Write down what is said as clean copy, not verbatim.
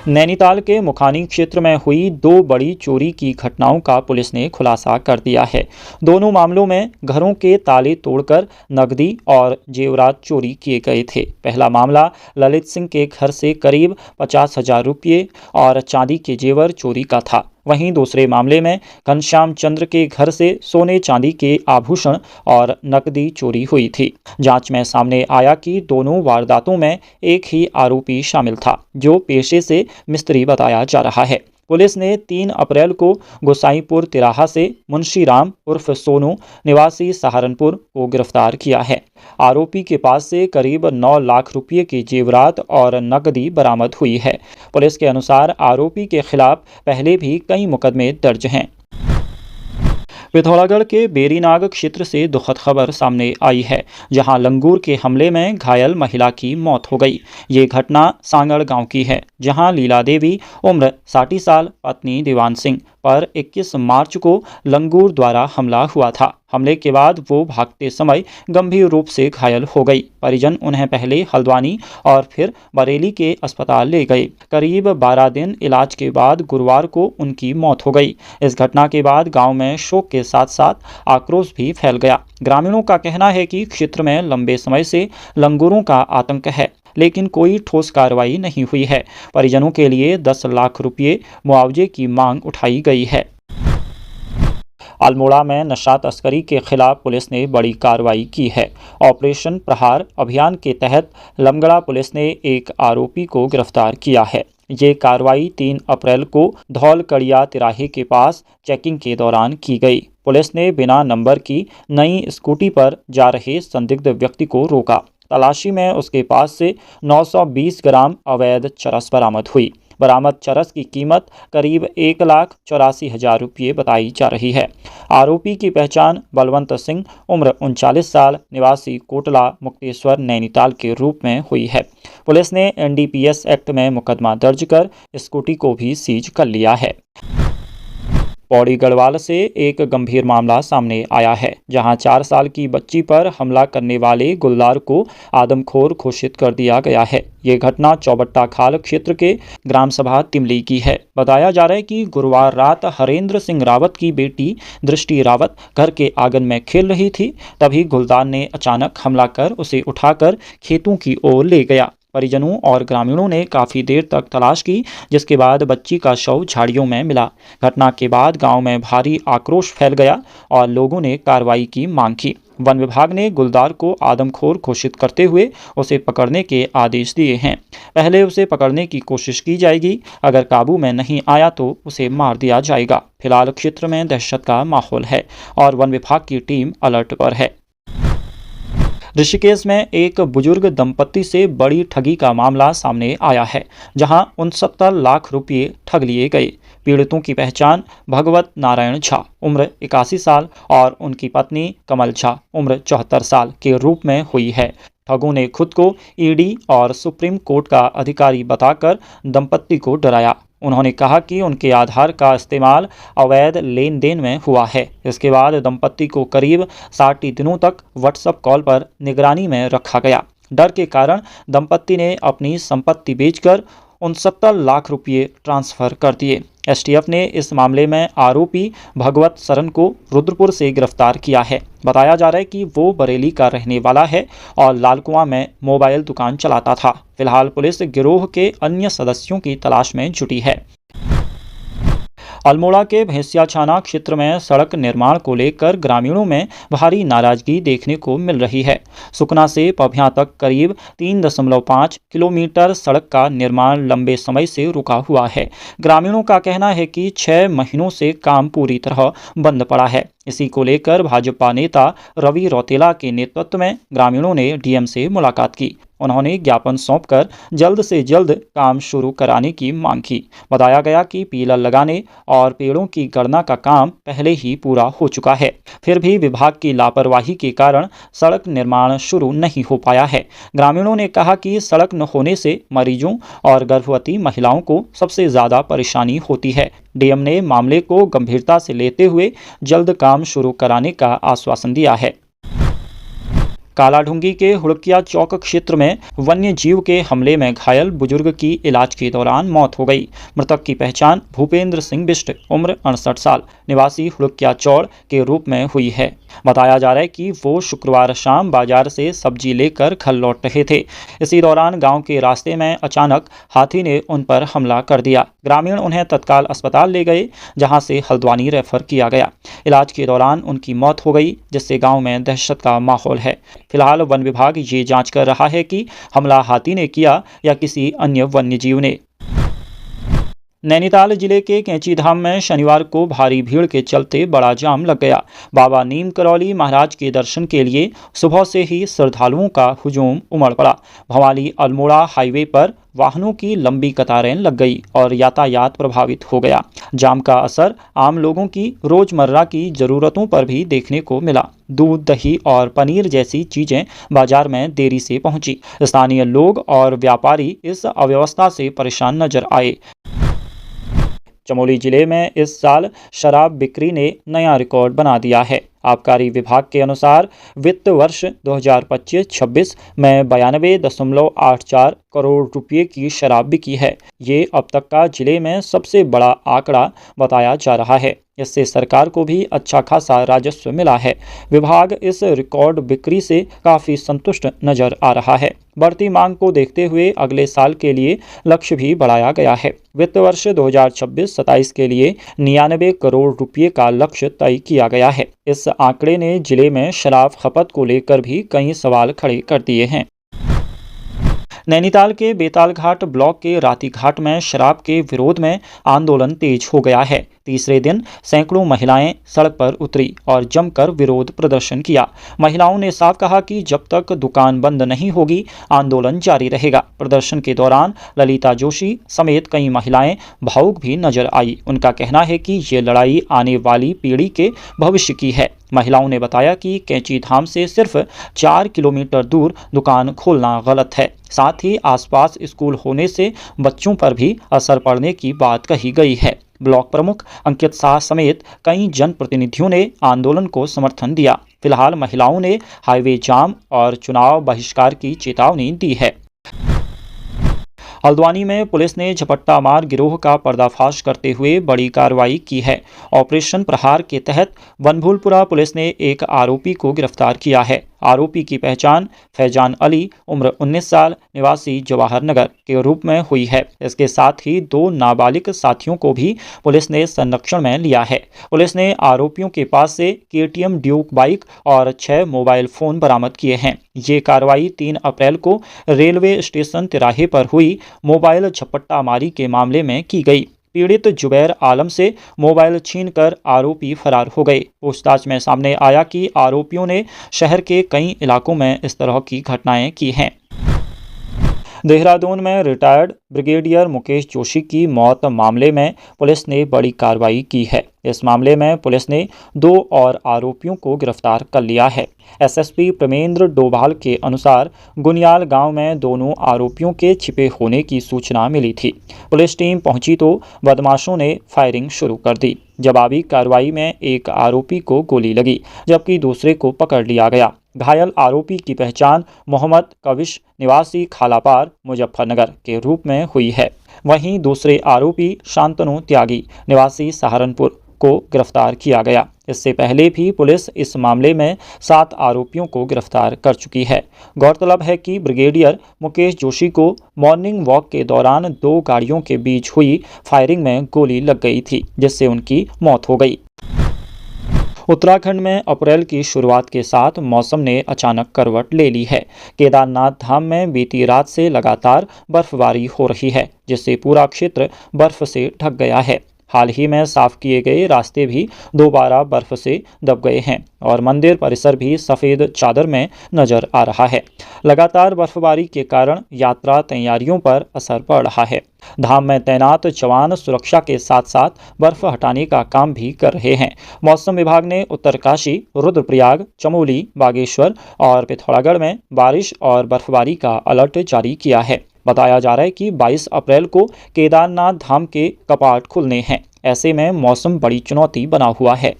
नैनीताल के मुखानी क्षेत्र में हुई दो बड़ी चोरी की घटनाओं का पुलिस ने खुलासा कर दिया है। दोनों मामलों में घरों के ताले तोड़कर नकदी और जेवरात चोरी किए गए थे। पहला मामला ललित सिंह के घर से करीब 50,000 रुपये और चांदी के जेवर चोरी का था। वहीं दूसरे मामले में घनश्याम चंद्र के घर से सोने चांदी के आभूषण और नकदी चोरी हुई थी। जांच में सामने आया कि दोनों वारदातों में एक ही आरोपी शामिल था, जो पेशे से मिस्त्री बताया जा रहा है। पुलिस ने 3 अप्रैल को गोसाईपुर तिराहा से मुंशी राम उर्फ सोनू निवासी सहारनपुर को गिरफ्तार किया है। आरोपी के पास से करीब 9 लाख रुपये की जेवरात और नकदी बरामद हुई है। पुलिस के अनुसार आरोपी के खिलाफ पहले भी कई मुकदमे दर्ज हैं। पिथौरागढ़ के बेरीनाग क्षेत्र से दुखद खबर सामने आई है, जहां लंगूर के हमले में घायल महिला की मौत हो गई। ये घटना सांगड़ गांव की है, जहां लीला देवी उम्र 60 साल पत्नी दीवान सिंह पर 21 मार्च को लंगूर द्वारा हमला हुआ था। हमले के बाद वो भागते समय गंभीर रूप से घायल हो गई। परिजन उन्हें पहले हल्द्वानी और फिर बरेली के अस्पताल ले गए। करीब 12 दिन इलाज के बाद गुरुवार को उनकी मौत हो गई। इस घटना के बाद गांव में शोक के साथ साथ आक्रोश भी फैल गया। ग्रामीणों का कहना है कि क्षेत्र में लंबे समय से लंगूरों का आतंक है, लेकिन कोई ठोस कार्रवाई नहीं हुई है। परिजनों के लिए 10 लाख रुपये मुआवजे की मांग उठाई गई है। अल्मोड़ा में नशा तस्करी के खिलाफ पुलिस ने बड़ी कार्रवाई की है। ऑपरेशन प्रहार अभियान के तहत लमगड़ा पुलिस ने एक आरोपी को गिरफ्तार किया है। ये कार्रवाई 3 अप्रैल को धौलकड़िया तिराहे के पास चेकिंग के दौरान की गई। पुलिस ने बिना नंबर की नई स्कूटी पर जा रहे संदिग्ध व्यक्ति को रोका। तलाशी में उसके पास से 920 ग्राम अवैध चरस बरामद हुई। बरामद चरस की कीमत करीब 1,84,000 रुपये बताई जा रही है। आरोपी की पहचान बलवंत सिंह उम्र 39 साल निवासी कोटला मुक्तेश्वर नैनीताल के रूप में हुई है। पुलिस ने NDPS एक्ट में मुकदमा दर्ज कर स्कूटी को भी सीज कर लिया है। पौड़ी गढ़वाल से एक गंभीर मामला सामने आया है, जहां 4 साल की बच्ची पर हमला करने वाले गुलदार को आदमखोर घोषित कर दिया गया है। ये घटना चौबट्टा खाल क्षेत्र के ग्राम सभा तिमली की है। बताया जा रहा है कि गुरुवार रात हरेंद्र सिंह रावत की बेटी दृष्टि रावत घर के आंगन में खेल रही थी। तभी गुलदार ने अचानक हमला कर उसे उठाकर खेतों की ओर ले गया। परिजनों और ग्रामीणों ने काफ़ी देर तक तलाश की, जिसके बाद बच्ची का शव झाड़ियों में मिला। घटना के बाद गांव में भारी आक्रोश फैल गया और लोगों ने कार्रवाई की मांग की। वन विभाग ने गुलदार को आदमखोर घोषित करते हुए उसे पकड़ने के आदेश दिए हैं। पहले उसे पकड़ने की कोशिश की जाएगी, अगर काबू में नहीं आया तो उसे मार दिया जाएगा। फिलहाल क्षेत्र में दहशत का माहौल है और वन विभाग की टीम अलर्ट पर है। ऋषिकेश में एक बुजुर्ग दंपत्ति से बड़ी ठगी का मामला सामने आया है, जहां 69 लाख रुपये ठग लिए गए। पीड़ितों की पहचान भगवत नारायण झा उम्र 81 साल और उनकी पत्नी कमल झा उम्र 74 साल के रूप में हुई है। ठगों ने खुद को ED और सुप्रीम कोर्ट का अधिकारी बताकर दंपत्ति को डराया। उन्होंने कहा कि उनके आधार का इस्तेमाल अवैध लेन देन में हुआ है। इसके बाद दंपत्ति को करीब 60 दिनों तक व्हाट्सएप कॉल पर निगरानी में रखा गया। डर के कारण दंपत्ति ने अपनी संपत्ति बेचकर 69 लाख रुपये ट्रांसफर कर दिए। STF ने इस मामले में आरोपी भगवत सरन को रुद्रपुर से गिरफ्तार किया है। बताया जा रहा है कि वो बरेली का रहने वाला है और लालकुआं में मोबाइल दुकान चलाता था। फिलहाल पुलिस गिरोह के अन्य सदस्यों की तलाश में जुटी है। अल्मोड़ा के भैंसिया छाना क्षेत्र में सड़क निर्माण को लेकर ग्रामीणों में भारी नाराजगी देखने को मिल रही है। सुकना से पभिया तक करीब 3.5 किलोमीटर सड़क का निर्माण लंबे समय से रुका हुआ है। ग्रामीणों का कहना है कि 6 महीनों से काम पूरी तरह बंद पड़ा है। इसी को लेकर भाजपा नेता रवि रौतेला के नेतृत्व में ग्रामीणों ने DM से मुलाकात की। उन्होंने ज्ञापन सौंपकर जल्द से जल्द काम शुरू कराने की मांग की। बताया गया कि पिलर लगाने और पेड़ों की गणना का काम पहले ही पूरा हो चुका है, फिर भी विभाग की लापरवाही के कारण सड़क निर्माण शुरू नहीं हो पाया है। ग्रामीणों ने कहा कि सड़क न होने से मरीजों और गर्भवती महिलाओं को सबसे ज़्यादा परेशानी होती है। DM ने मामले को गंभीरता से लेते हुए जल्द काम शुरू कराने का आश्वासन दिया है। कालाढूंगी के हुड़किया चौक क्षेत्र में वन्य जीव के हमले में घायल बुजुर्ग की इलाज के दौरान मौत हो गई। मृतक की पहचान भूपेंद्र सिंह बिष्ट उम्र 68 साल निवासी हुड़किया चौड़ के रूप में हुई है। बताया जा रहा है कि वो शुक्रवार शाम बाजार से सब्जी लेकर घर लौट रहे थे। इसी दौरान गांव के रास्ते में अचानक हाथी ने उन पर हमला कर दिया। ग्रामीण उन्हें तत्काल अस्पताल ले गए, जहां से हल्द्वानी रेफर किया गया। इलाज के दौरान उनकी मौत हो गई, जिससे गांव में दहशत का माहौल है। फिलहाल वन विभाग ये जांच कर रहा है कि हमला हाथी ने किया या किसी अन्य वन्य जीव ने। नैनीताल जिले के कैंची धाम में शनिवार को भारी भीड़ के चलते बड़ा जाम लग गया। बाबा नीम करौली महाराज के दर्शन के लिए सुबह से ही श्रद्धालुओं का हुजूम उमड़ पड़ा। भवाली अल्मोड़ा हाईवे पर वाहनों की लंबी कतारें लग गई और यातायात प्रभावित हो गया। जाम का असर आम लोगों की रोजमर्रा की जरूरतों पर भी देखने को मिला। दूध, दही और पनीर जैसी चीजें बाजार में देरी से पहुंची। स्थानीय लोग और व्यापारी इस अव्यवस्था से परेशान नजर आए। चमोली जिले में इस साल शराब बिक्री ने नया रिकॉर्ड बना दिया है। आबकारी विभाग के अनुसार वित्त वर्ष 2025-26 में 92.84 करोड़ रुपए की शराब बिकी है। ये अब तक का जिले में सबसे बड़ा आंकड़ा बताया जा रहा है। इससे सरकार को भी अच्छा खासा राजस्व मिला है। विभाग इस रिकॉर्ड बिक्री से काफ़ी संतुष्ट नजर आ रहा है। बढ़ती मांग को देखते हुए अगले साल के लिए लक्ष्य भी बढ़ाया गया है। वित्त वर्ष 2026-27 के लिए 99 करोड़ रुपए का लक्ष्य तय किया गया है। इस आंकड़े ने जिले में शराब खपत को लेकर भी कई सवाल खड़े कर दिए हैं। नैनीताल के बेतालघाट ब्लॉक के राती घाट में शराब के विरोध में आंदोलन तेज हो गया है। तीसरे दिन सैकड़ों महिलाएं सड़क पर उतरी और जमकर विरोध प्रदर्शन किया। महिलाओं ने साफ कहा कि जब तक दुकान बंद नहीं होगी आंदोलन जारी रहेगा। प्रदर्शन के दौरान ललिता जोशी समेत कई महिलाएं भावुक भी नजर आई। उनका कहना है कि ये लड़ाई आने वाली पीढ़ी के भविष्य की है। महिलाओं ने बताया कि कैंची धाम से सिर्फ 4 किलोमीटर दूर दुकान खोलना गलत है। साथ ही आसपास स्कूल होने से बच्चों पर भी असर पड़ने की बात कही गई है। ब्लॉक प्रमुख अंकित शाह समेत कई जनप्रतिनिधियों ने आंदोलन को समर्थन दिया। फिलहाल महिलाओं ने हाईवे जाम और चुनाव बहिष्कार की चेतावनी दी है। हल्द्वानी में पुलिस ने झपट्टा मार गिरोह का पर्दाफाश करते हुए बड़ी कार्रवाई की है। ऑपरेशन प्रहार के तहत बनभूलपुरा पुलिस ने एक आरोपी को गिरफ्तार किया है। आरोपी की पहचान फैजान अली उम्र 19 साल निवासी जवाहर नगर के रूप में हुई है। इसके साथ ही 2 नाबालिग साथियों को भी पुलिस ने संरक्षण में लिया है। पुलिस ने आरोपियों के पास से KTM ड्यूक बाइक और 6 मोबाइल फोन बरामद किए हैं। ये कार्रवाई 3 अप्रैल को रेलवे स्टेशन तिराहे पर हुई मोबाइल झपट्टा मारी के मामले में की गई। पीड़ित जुबैर आलम से मोबाइल छीनकर आरोपी फरार हो गए। पूछताछ में सामने आया कि आरोपियों ने शहर के कई इलाकों में इस तरह की घटनाएं की हैं। देहरादून में रिटायर्ड ब्रिगेडियर मुकेश जोशी की मौत मामले में पुलिस ने बड़ी कार्रवाई की है। इस मामले में पुलिस ने 2 और आरोपियों को गिरफ्तार कर लिया है। SSP प्रेमेंद्र डोभाल के अनुसार गुनियाल गांव में दोनों आरोपियों के छिपे होने की सूचना मिली थी। पुलिस टीम पहुंची तो बदमाशों ने फायरिंग शुरू कर दी। जवाबी कार्रवाई में एक आरोपी को गोली लगी, जबकि दूसरे को पकड़ लिया गया। घायल आरोपी की पहचान मोहम्मद कविश निवासी खालापार मुजफ्फरनगर के रूप में हुई है। वहीं दूसरे आरोपी शांतनु त्यागी निवासी सहारनपुर को गिरफ्तार किया गया। इससे पहले भी पुलिस इस मामले में 7 आरोपियों को गिरफ्तार कर चुकी है। गौरतलब है कि ब्रिगेडियर मुकेश जोशी को मॉर्निंग वॉक के दौरान 2 गाड़ियों के बीच हुई फायरिंग में गोली लग गई थी, जिससे उनकी मौत हो गई। उत्तराखंड में अप्रैल की शुरुआत के साथ मौसम ने अचानक करवट ले ली है। केदारनाथ धाम में बीती रात से लगातार बर्फबारी हो रही है, जिससे पूरा क्षेत्र बर्फ से ढक गया है। हाल ही में साफ किए गए रास्ते भी दोबारा बर्फ से दब गए हैं और मंदिर परिसर भी सफ़ेद चादर में नजर आ रहा है। लगातार बर्फबारी के कारण यात्रा तैयारियों पर असर पड़ रहा है। धाम में तैनात जवान सुरक्षा के साथ साथ बर्फ हटाने का काम भी कर रहे हैं। मौसम विभाग ने उत्तरकाशी, रुद्रप्रयाग, चमोली, बागेश्वर और पिथौरागढ़ में बारिश और बर्फबारी का अलर्ट जारी किया है। बताया जा रहा है कि 22 अप्रैल को केदारनाथ धाम के कपाट खुलने हैं। ऐसे में मौसम बड़ी चुनौती बना हुआ है।